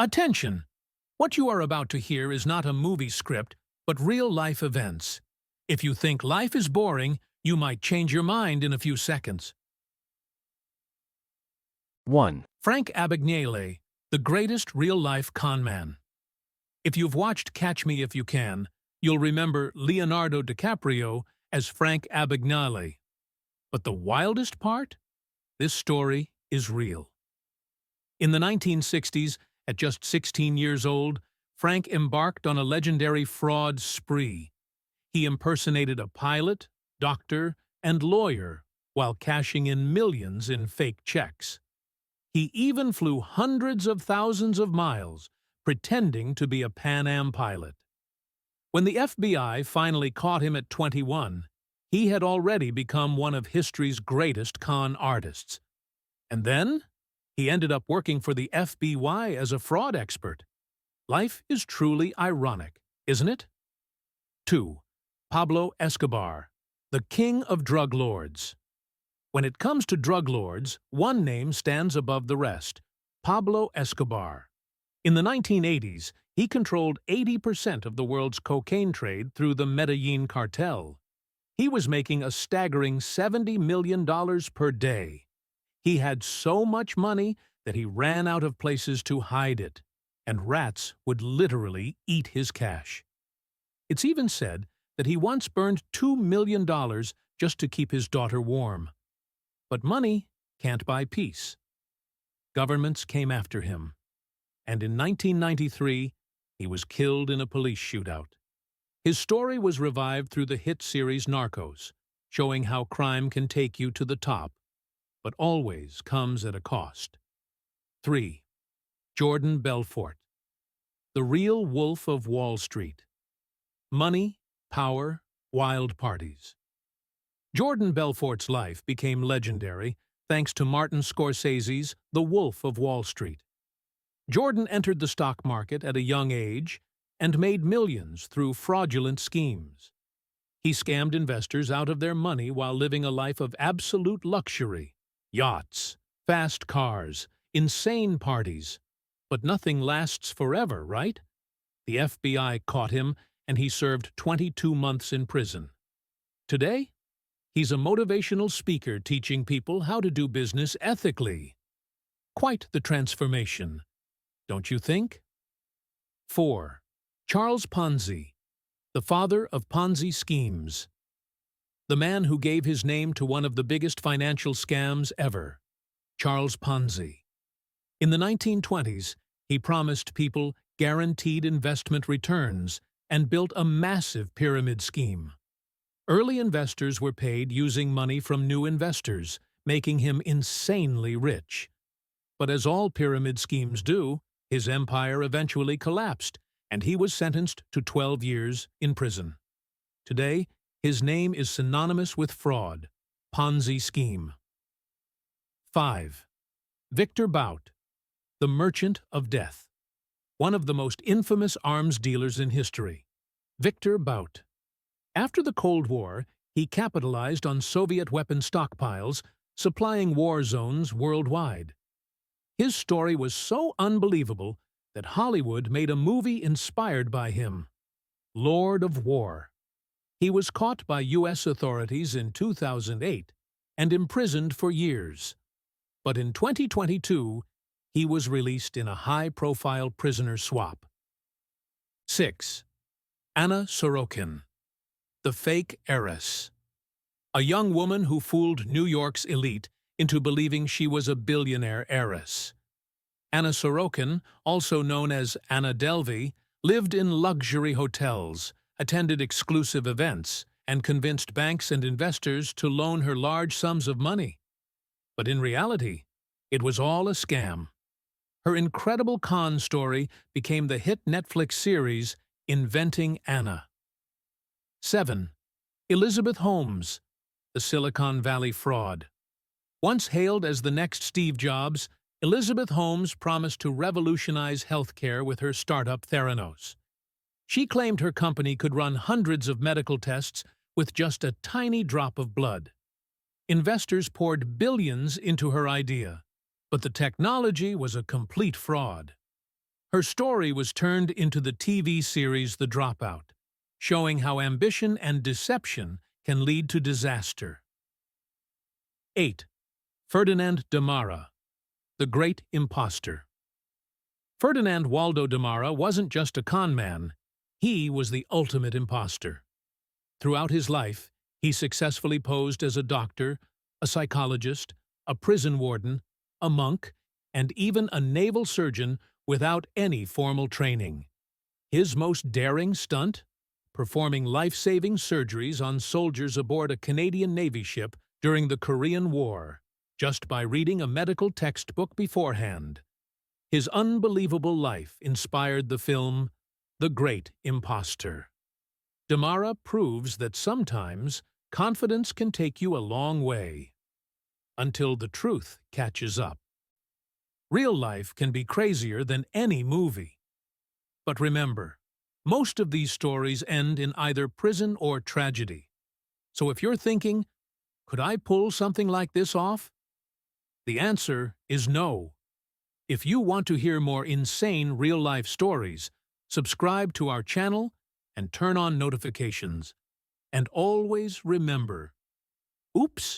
Attention! What you are about to hear is not a movie script, but real-life events. If you think life is boring, you might change your mind in a few seconds. 1. Frank Abagnale, the greatest real-life con man. If you've watched Catch Me If You Can, you'll remember Leonardo DiCaprio as Frank Abagnale. But the wildest part? This story is real. In the 1960s, at just 16 years old, Frank embarked on a legendary fraud spree. He impersonated a pilot, doctor, and lawyer while cashing in millions in fake checks. He even flew hundreds of thousands of miles, pretending to be a Pan Am pilot. When the FBI finally caught him at 21, he had already become one of history's greatest con artists. And then, he ended up working for the FBI as a fraud expert. Life is truly ironic, isn't it? 2. Pablo Escobar, the king of drug lords. When it comes to drug lords, one name stands above the rest: Pablo Escobar. In the 1980s, he controlled 80% of the world's cocaine trade through the Medellin cartel. He was making a staggering $70 million per day. He had so much money that he ran out of places to hide it, and rats would literally eat his cash. It's even said that he once burned $2 million just to keep his daughter warm. But money can't buy peace. Governments came after him, and in 1993, he was killed in a police shootout. His story was revived through the hit series Narcos, showing how crime can take you to the top, but always comes at a cost. 3. Jordan Belfort, the real wolf of Wall Street. Money, power, wild parties. Jordan Belfort's life became legendary thanks to Martin Scorsese's The Wolf of Wall Street. Jordan entered the stock market at a young age and made millions through fraudulent schemes. He scammed investors out of their money while living a life of absolute luxury: yachts, fast cars, insane parties. But nothing lasts forever, right? The FBI caught him, and he served 22 months in prison. Today, he's a motivational speaker teaching people how to do business ethically. Quite the transformation, don't you think? 4. Charles Ponzi, the father of Ponzi schemes. The man who gave his name to one of the biggest financial scams ever, Charles Ponzi. In the 1920s, he promised people guaranteed investment returns and built a massive pyramid scheme. Early investors were paid using money from new investors, making him insanely rich. But as all pyramid schemes do, his empire eventually collapsed, and he was sentenced to 12 years in prison. Today, his name is synonymous with fraud: Ponzi scheme. 5. Viktor Bout, the merchant of death. One of the most infamous arms dealers in history. Viktor Bout. After the Cold War, he capitalized on Soviet weapon stockpiles, supplying war zones worldwide. His story was so unbelievable that Hollywood made a movie inspired by him, Lord of War. He was caught by U.S. authorities in 2008 and imprisoned for years. But in 2022, he was released in a high-profile prisoner swap. 6. Anna Sorokin, the fake heiress. A young woman who fooled New York's elite into believing she was a billionaire heiress. Anna Sorokin, also known as Anna Delvey, lived in luxury hotels, attended exclusive events, and convinced banks and investors to loan her large sums of money. But in reality, it was all a scam. Her incredible con story became the hit Netflix series Inventing Anna. 7. Elizabeth Holmes, the Silicon Valley fraud. Once hailed as the next Steve Jobs, Elizabeth Holmes promised to revolutionize healthcare with her startup Theranos. She claimed her company could run hundreds of medical tests with just a tiny drop of blood. Investors poured billions into her idea, but the technology was a complete fraud. Her story was turned into the TV series The Dropout, showing how ambition and deception can lead to disaster. 8. Ferdinand de Mara, the Great Imposter. Ferdinand Waldo de Mara wasn't just a con man, he was the ultimate imposter. Throughout his life, he successfully posed as a doctor, a psychologist, a prison warden, a monk, and even a naval surgeon without any formal training. His most daring stunt? Performing life-saving surgeries on soldiers aboard a Canadian Navy ship during the Korean War, just by reading a medical textbook beforehand. His unbelievable life inspired the film The Great Imposter. De Mara proves that sometimes confidence can take you a long way, until the truth catches up. Real life can be crazier than any movie. But remember, most of these stories end in either prison or tragedy. So if you're thinking, could I pull something like this off? The answer is no. If you want to hear more insane real-life stories, subscribe to our channel and turn on notifications. And always remember, oops,